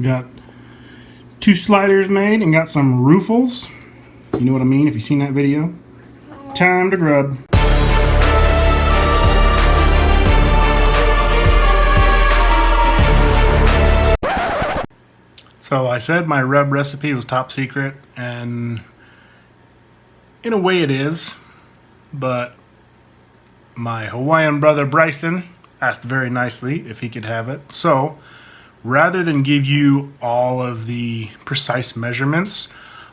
Got 2 sliders made and got some roofles. You know what I mean if you've seen that video. Time to grub. So I said my rub recipe was top secret, and in a way it is, but my Hawaiian brother Bryson asked very nicely if he could have it. So rather than give you all of the precise measurements,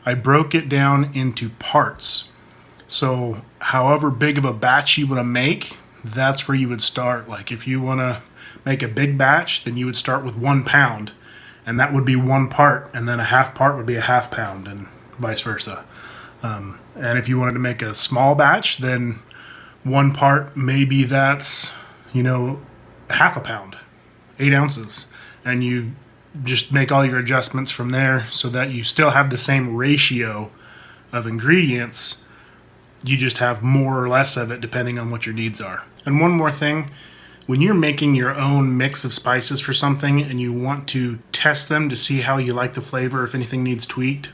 I broke it down into parts. So however big of a batch you want to make, that's where you would start. Like if you want to make a big batch, then you would start with 1 pound, and that would be 1 part, and then a half part would be a half pound, and vice versa. And if you wanted to make a small batch, then 1 part, maybe that's, half a pound, 8 ounces. And you just make all your adjustments from there so that you still have the same ratio of ingredients. You just have more or less of it depending on what your needs are. And one more thing, when you're making your own mix of spices for something and you want to test them to see how you like the flavor, if anything needs tweaked,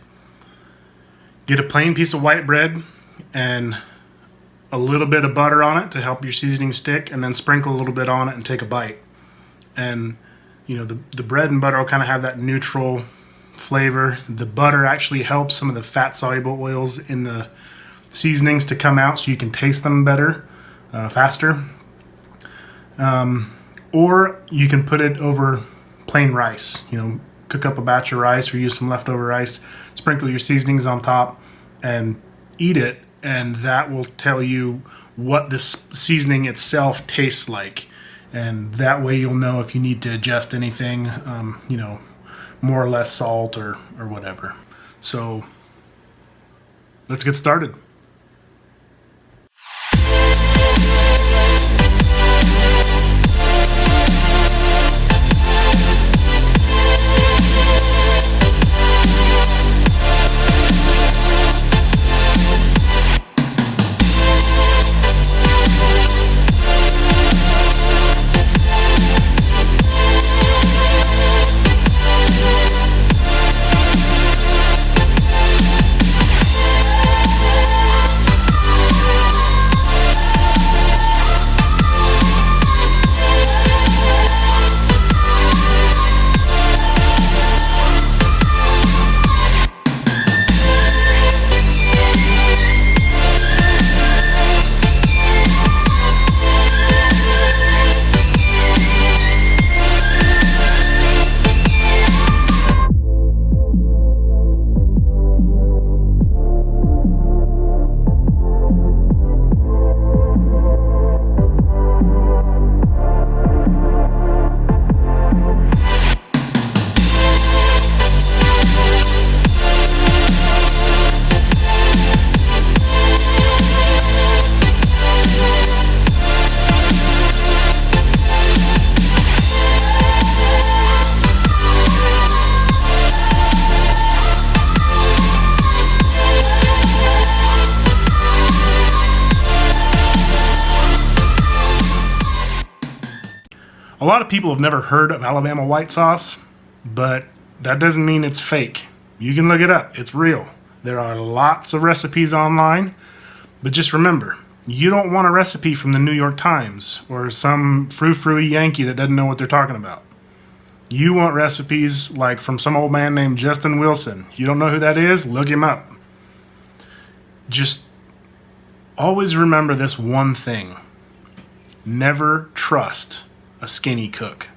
get a plain piece of white bread and a little bit of butter on it to help your seasoning stick, and then sprinkle a little bit on it and take a bite. And the bread and butter will kind of have that neutral flavor. The butter actually helps some of the fat soluble oils in the seasonings to come out so you can taste them better, faster. Or you can put it over plain rice. Cook up a batch of rice or use some leftover rice, sprinkle your seasonings on top, and eat it, and that will tell you what the seasoning itself tastes like. And that way you'll know if you need to adjust anything, more or less salt or whatever. So let's get started. A lot of people have never heard of Alabama white sauce, but that doesn't mean it's fake. You can look it up. It's real. There are lots of recipes online, but just remember, you don't want a recipe from the New York Times or some frou-frou Yankee that doesn't know what they're talking about. You want recipes like from some old man named Justin Wilson. You don't know who that is? Look him up. Just always remember this one thing. Never trust a skinny cook.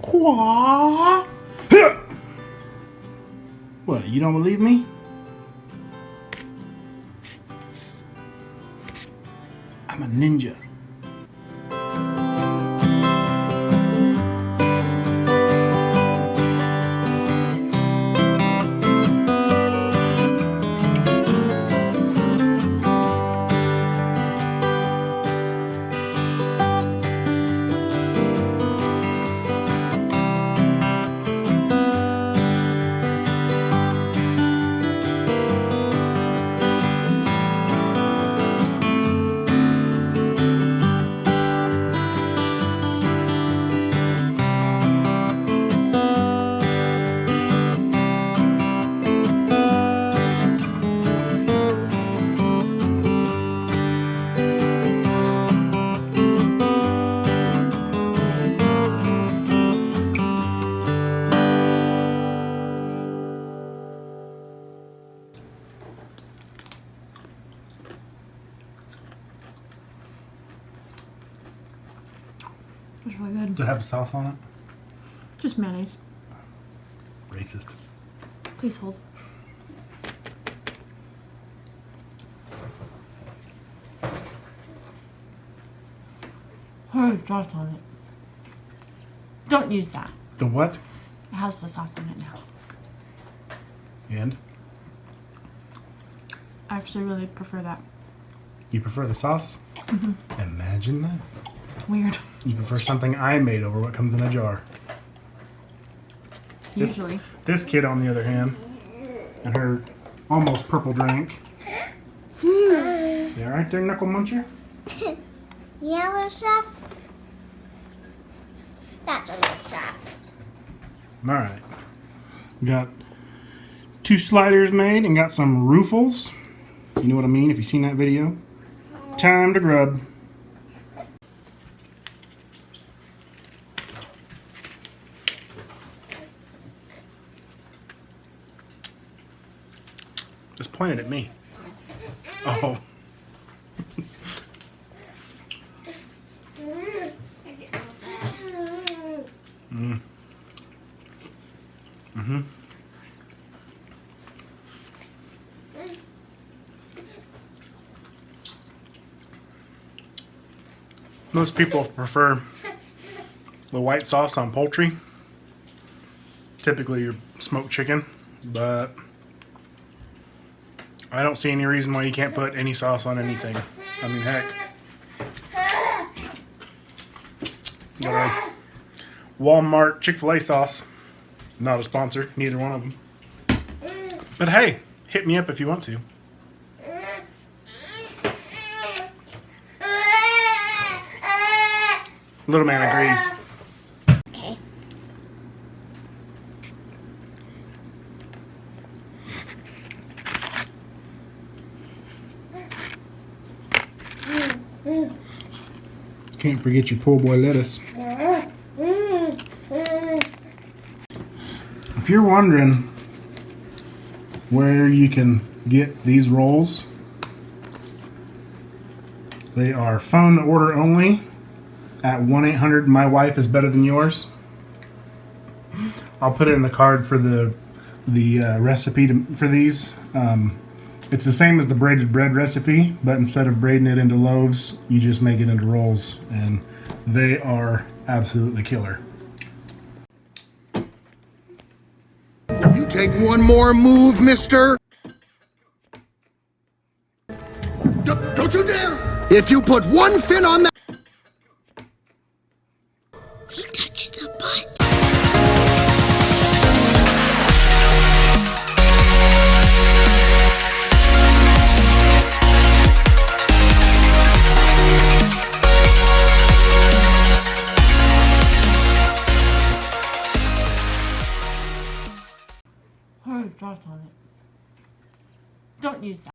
Quah. What, you don't believe me? I'm a ninja. It's really good. Does it have a sauce on it? Just mayonnaise. Racist. Please hold. Oh, sauce on it. Don't use that. The what? It has the sauce on it now. And? I actually really prefer that. You prefer the sauce? Mm-hmm. Imagine that. Weird. You prefer something I made over what comes in a jar. Usually. This kid, on the other hand, and her almost purple drink. You alright there, Knuckle Muncher? Yellow shop? That's a red shop. Alright. We got 2 sliders made and got some roofles. You know what I mean if you've seen that video. Time to grub. Just pointed at me. Oh. Most people prefer the white sauce on poultry. Typically your smoked chicken, but I don't see any reason why you can't put any sauce on anything. I mean, heck. Got a Walmart Chick-fil-A sauce. Not a sponsor, neither one of them. But hey, hit me up if you want to. Little man agrees. Okay. Can't forget your po' boy lettuce. If you're wondering where you can get these rolls, they are phone order only at 1-800-MY-WIFE-IS-BETTER-THAN-YOURS. I'll put it in the card for the recipe for these. It's the same as the braided bread recipe, but instead of braiding it into loaves, you just make it into rolls, and they are absolutely killer. You take one more move, mister. Don't you dare! If you put one fin on that... He touched the butt. Oh, sauce on it. Don't use that.